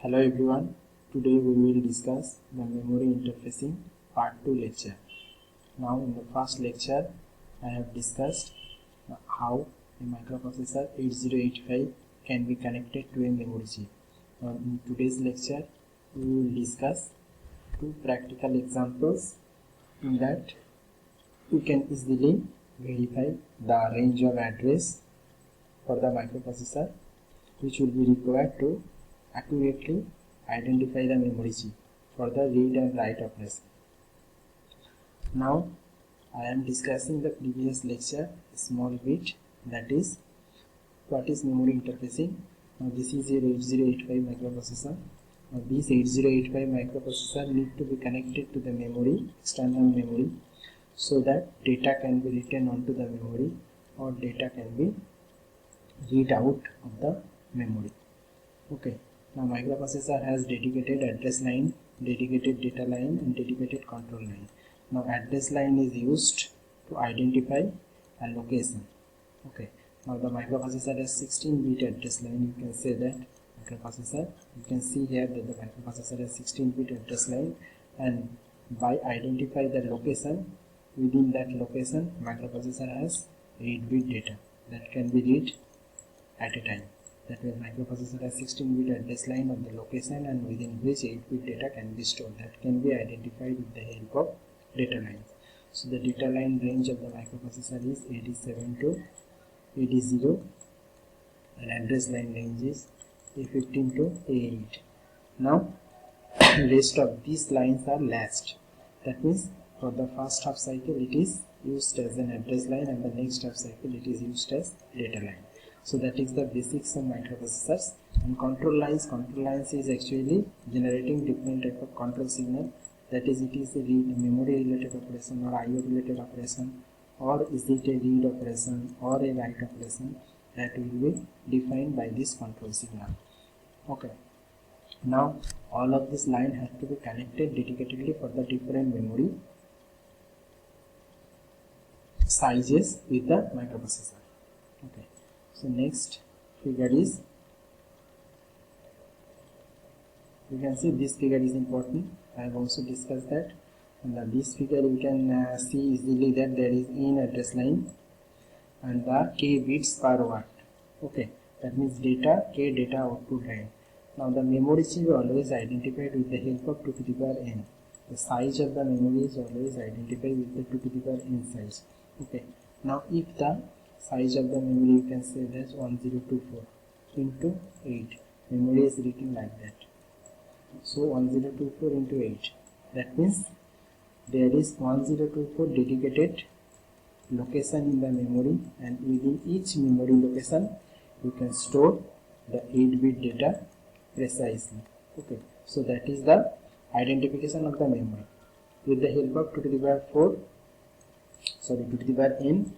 Hello everyone, today we will discuss the memory interfacing part 2 lecture. Now in the first lecture I have discussed how a microprocessor 8085 can be connected to a memory chip. Now in today's lecture we will discuss two practical examples in that you can easily verify the range of address for the microprocessor which will be required to accurately identify the memory chip for the read and write operation. Now I am discussing the previous lecture a small bit, that is what is memory interfacing. Now this is your 8085 microprocessor. Now this 8085 microprocessor need to be connected to the memory, external memory, so that data can be written onto the memory or data can be read out of the memory. Okay. Now microprocessor has dedicated address line, dedicated data line and dedicated control line. Now address line is used to identify a location. Okay. Now the microprocessor has 16-bit address line. You can say that microprocessor, you can see here that the microprocessor has 16-bit address line, and by identify the location, within that location microprocessor has 8-bit data that can be read at a time. That means microprocessor has 16-bit address line of the location and within which 8-bit data can be stored. That can be identified with the help of data lines. So the data line range of the microprocessor is 87 to 80 and address line range is A15 to A8. Now rest of these lines are latched. That means for the first half cycle it is used as an address line and the next half cycle it is used as data line. So that is the basics of microprocessors. And control lines is actually generating different type of control signal. That is, it is a read memory related operation or IO related operation, or is it a read operation or a write operation, that will be defined by this control signal. Okay. Now all of this line has to be connected dedicatedly for the different memory sizes with the microprocessor. Okay. So next figure is, you can see this figure is important. I have also discussed that. And this figure you can see easily that there is in address line and the k bits per watt. Okay, that means data k data output line. Now the memory chip is always identified with the help of 2 to the power n. The size of the memory is always identified with the 2 to the power n size. Okay. Now if the size of the memory, you can say that 1024 into 8. Memory is written like that. So 1024 into 8. That means there is 1024 dedicated location in the memory, and within each memory location you can store the 8-bit data precisely. Okay. So that is the identification of the memory with the help of 2 to the power n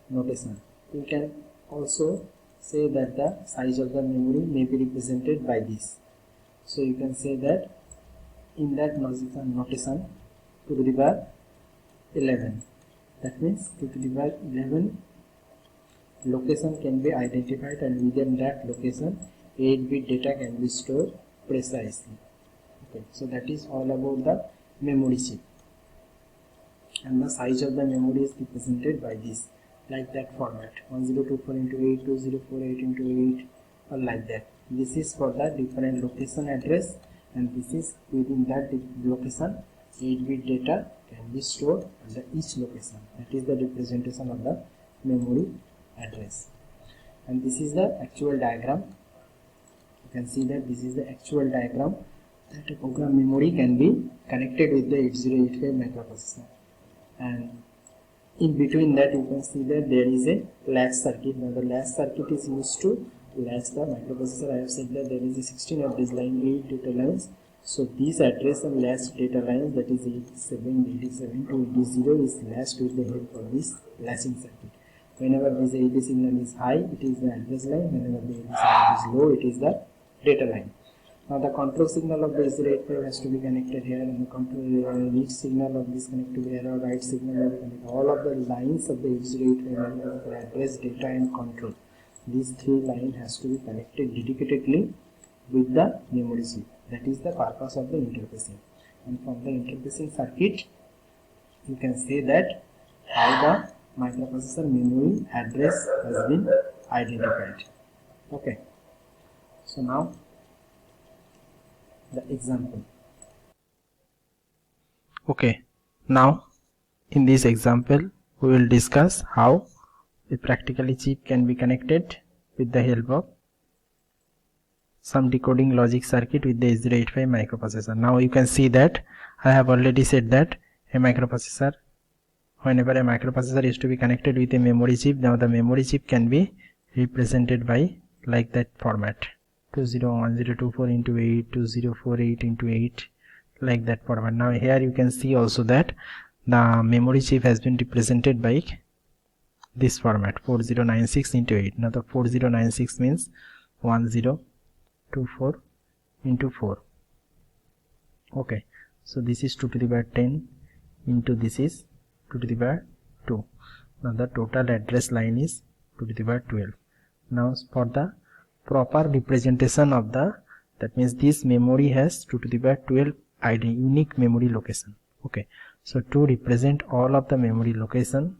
notation. You can also say that the size of the memory may be represented by this. So you can say that in that notation 2 to the power 11. That means 2 to the power 11 location can be identified, and within that location 8-bit data can be stored precisely. Okay, so that is all about the memory chip, and the size of the memory is represented by this, like that format, 1024 into 8, 2048 into 8, or like that. This is for the different location address, and this is within that location 8-bit data can be stored under each location. That is the representation of the memory address. And this is the actual diagram. You can see that this is the actual diagram that a program memory can be connected with the 8085 microprocessor. And in between that you can see that there is a latch circuit. Now the latch circuit is used to latch the microprocessor. I have said that there is a 16 address line, 8 data lines. So these address and latch data lines, that is 87 to 80 is latched with the help of this latching circuit. Whenever this AD signal is high, it is the address line. Whenever the AD signal is low, it is the data line. Now the control signal of the 8085 has to be connected here, and the control read signal of this connect to here, or write signal will be connected. All of the lines of the 8085 for address, data and control. These three lines has to be connected dedicatedly with the memory chip. That is the purpose of the interfacing. And from the interfacing circuit, you can say that how the microprocessor memory address has been identified. Okay. So now the example. Okay. Now in this example, we will discuss how a practically chip can be connected with the help of some decoding logic circuit with the 8085 microprocessor. Now you can see that I have already said that a microprocessor, whenever a microprocessor is to be connected with a memory chip, now the memory chip can be represented by like that format, 201024 into 8, 2048 into 8, like that format. Now here you can see also that the memory chip has been represented by this format, 4096 into 8. Now the 4096 means 1024 into 4. Okay, so this is 2 to the power 10 into this is 2 to the power 2. Now the total address line is 2 to the power 12. Now for the proper representation of the, that means this memory has 2 to the power 12 ID unique memory location. Okay, so to represent all of the memory location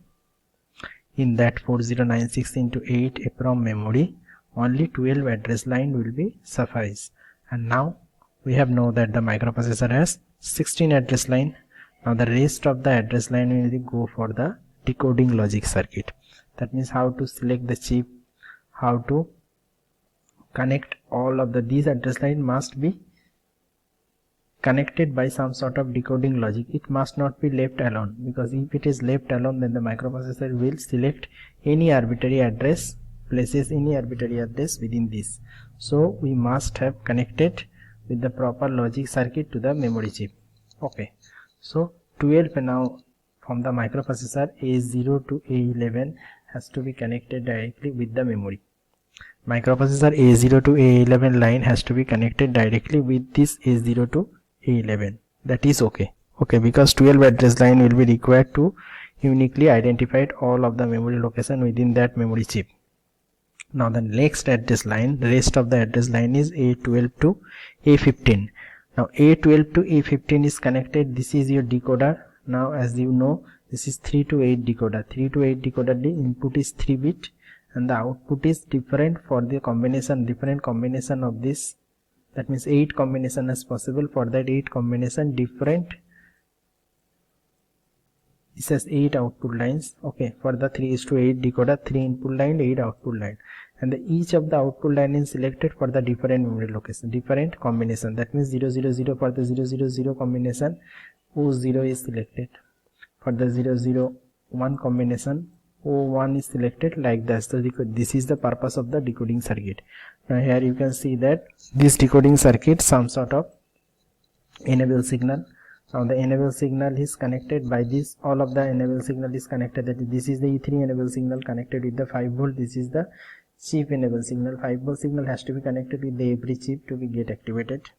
in that 4096 into 8 EPROM memory, only 12 address line will be suffice. And now we have know that the microprocessor has 16 address line. Now the rest of the address line will go for the decoding logic circuit. That means how to select the chip, how to connect all of these address line must be connected by some sort of decoding logic. It must not be left alone, because if it is left alone, then the microprocessor will select any arbitrary address, places any arbitrary address within this. So we must have connected with the proper logic circuit to the memory chip. Okay, so 12 now from the microprocessor A0 to A11 has to be connected directly with the memory. Microprocessor A0 to A11 line has to be connected directly with this A0 to A11. That is okay. Okay, because 12 address line will be required to uniquely identify all of the memory location within that memory chip. Now the next address line, the rest of the address line is A12 to A15. Now A12 to A15 is connected. This is your decoder. Now as you know, this is 3 to 8 decoder. 3 to 8 decoder, the input is 3 bit and the output is different for the combination, different combination of this. That means 8 combination is possible. For that 8 combination, different, this has 8 output lines. Okay, for the 3:8 decoder, 3 input line, 8 output line, and each of the output line is selected for the different memory location, different combination. That means 000 for the 000 combination, O0 is selected. For the 001 combination, O1 is selected, like that. So this is the purpose of the decoding circuit. Now here you can see that this decoding circuit, some sort of enable signal. Now the enable signal is connected by this, all of the enable signal is connected. That this is the E3 enable signal connected with the 5 volt. This is the chip enable signal. 5 volt signal has to be connected with the every chip to be get activated.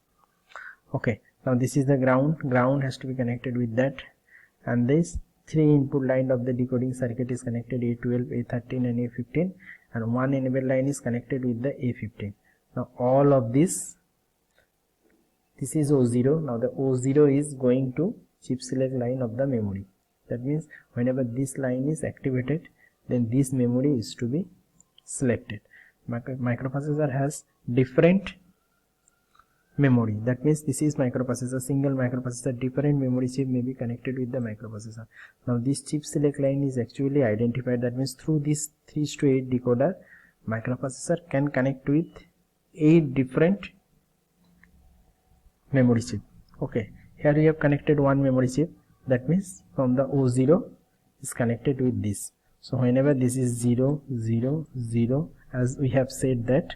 Okay, now this is the ground has to be connected with that, and this 3 input line of the decoding circuit is connected, A12, A13 and A15, and 1 enable line is connected with the A15. Now all of this is O0. Now the O0 is going to chip select line of the memory. That means whenever this line is activated, then this memory is to be selected. Microprocessor has different memory. That means this is microprocessor, single microprocessor, different memory chip may be connected with the microprocessor. Now this chip select line is actually identified. That means through this 3:8 decoder, microprocessor can connect with 8 different memory chip. Okay, here we have connected one memory chip. That means from the O0 is connected with this. So whenever this is 0 0 0, as we have said that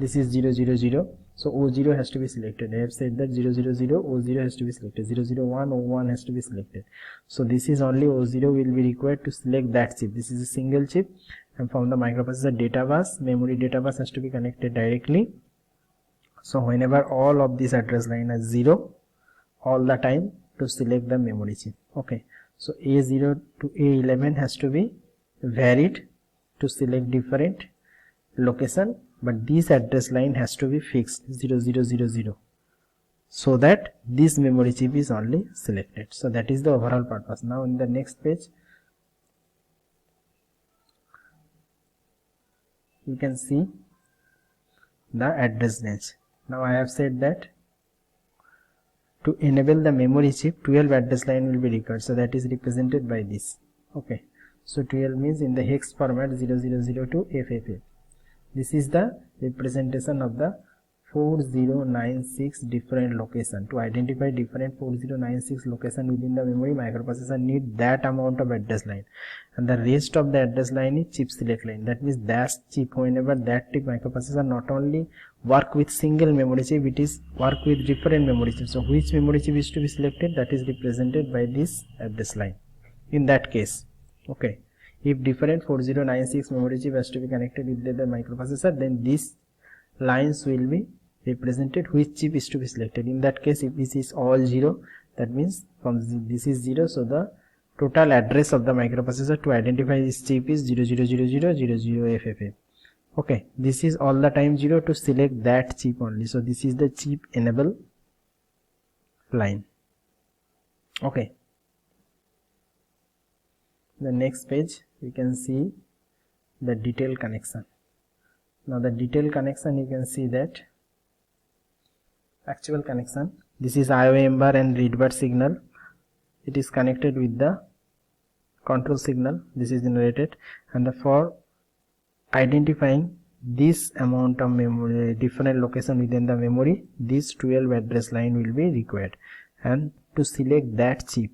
this is 0 0 0, so O0 has to be selected. I have said that 0 0 0, O0 has to be selected. 0 0 1, O1 has to be selected. So this is only O0 will be required to select that chip. This is a single chip, and from the microprocessor data bus, memory data bus has to be connected directly. So whenever all of this address line is 0 all the time to select the memory chip. Okay, so A0 to A11 has to be varied to select different location but this address line has to be fixed 0000, so that this memory chip is only selected. So that is the overall purpose. Now in the next page you can see the address range. Now I have said that to enable the memory chip 12 address line will be required, so that is represented by this. Okay, so 12 means in the hex format 0002 FFF. This is the representation of the 4096 different location. To identify different 4096 location within the memory, microprocessor need that amount of address line, and the rest of the address line is chip select line. That means that chip, whenever that chip microprocessor not only work with single memory chip, it is work with different memory chips. So which memory chip is to be selected, that is represented by this address line in that case. Okay, if different 4096 memory chip has to be connected with the microprocessor, then these lines will be represented which chip is to be selected. In that case, if this is all 0, that means from this is 0, so the total address of the microprocessor to identify this chip is 000000FFF. Okay, this is all the time 0 to select that chip only. So this is the chip enable line. Okay, the next page we can see the detail connection. Now the detail connection, you can see that actual connection. This is IO bar and read bar signal. It is connected with the control signal. This is generated, and for identifying this amount of memory, different location within the memory, this 12 address line will be required. And to select that chip,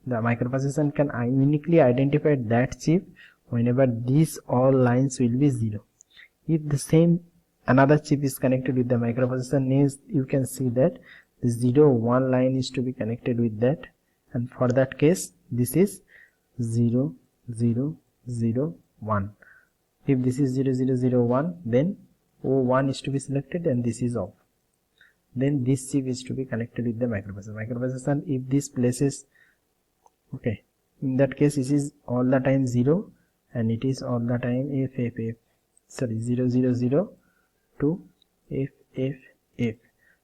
the microprocessor can uniquely identify that chip whenever these all lines will be 0. If the same another chip is connected with the microprocessor names, you can see that the 01 line is to be connected with that, and for that case this is 0001. If this is 0001, then 01 is to be selected and this is off. Then this chip is to be connected with the microprocessor. If this places, okay, in that case this is all the time 0 and it is all the time FFF, sorry, 000 to FFF.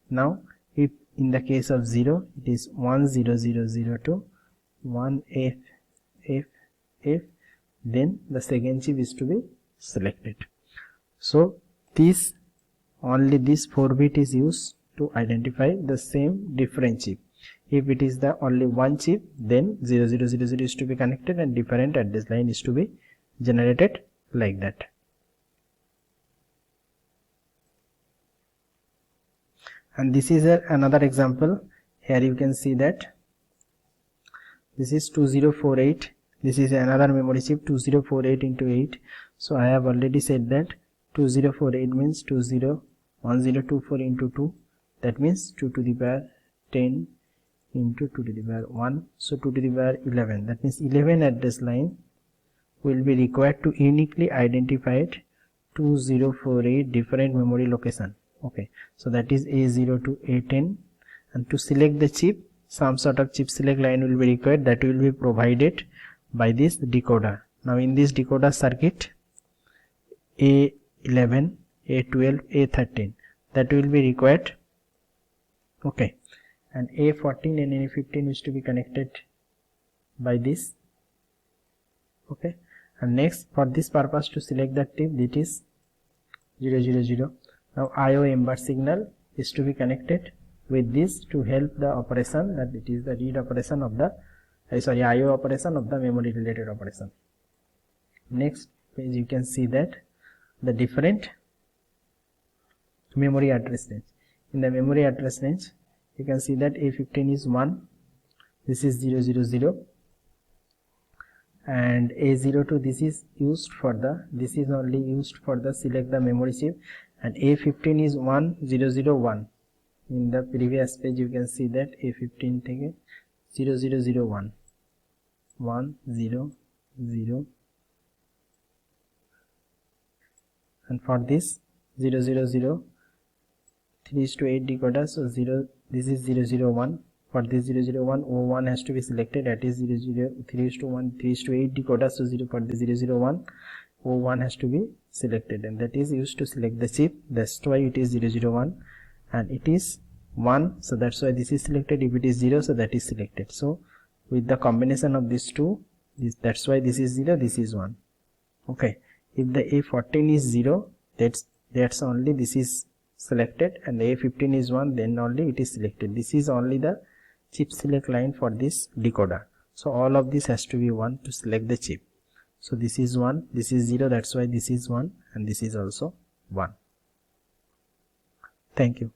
Now if in the case of 0, it is 10000 to 1FFF, then the second chip is to be selected. So this only this 4 bit is used to identify the same different chip. If it is the only one chip, then 0000 is to be connected and different address line is to be generated like that. And this is another example. Here you can see that this is 2048. This is another memory chip, 2048 into 8. So I have already said that 2048 means 1024 into 2. That means 2 to the power 10 into 2 to the power 1. So 2 to the power 11. That means 11 address line will be required to uniquely identify 2048 different memory location. Okay, so that is A0 to A10, and to select the chip, some sort of chip select line will be required that will be provided by this decoder. Now in this decoder circuit, A11, A12, A13, that will be required. Okay, and A14 and A15 is to be connected by this. Okay, and next for this purpose to select the chip, it is 000. Now IO bar signal is to be connected with this to help the operation, that it is the read operation of the IO operation of the memory related operation. Next page you can see that the different memory address range. In the memory address range, you can see that A15 is 1, this is 000, and A02, this is used for the, this is only used for the select the memory chip, and A15 is 1001. In the previous page you can see that A15 take 0001 100, and for this 000 3:8 decoder, so 0, this is 001, For this 001, O1 has to be selected, that is 3:1, 3:8 decoder. So 0 for the 001, O1 has to be selected, and that is used to select the chip. That's why it is 001, and it is 1, so that's why this is selected. If it is 0, so that is selected. So with the combination of these two, that's why this is 0, this is 1. Okay, if the A14 is 0, that's only this is selected, and the A15 is 1, then only it is selected. This is only the chip select line for this decoder. So all of this has to be 1 to select the chip. So this is 1, this is 0, that's why this is 1, and this is also 1. Thank you.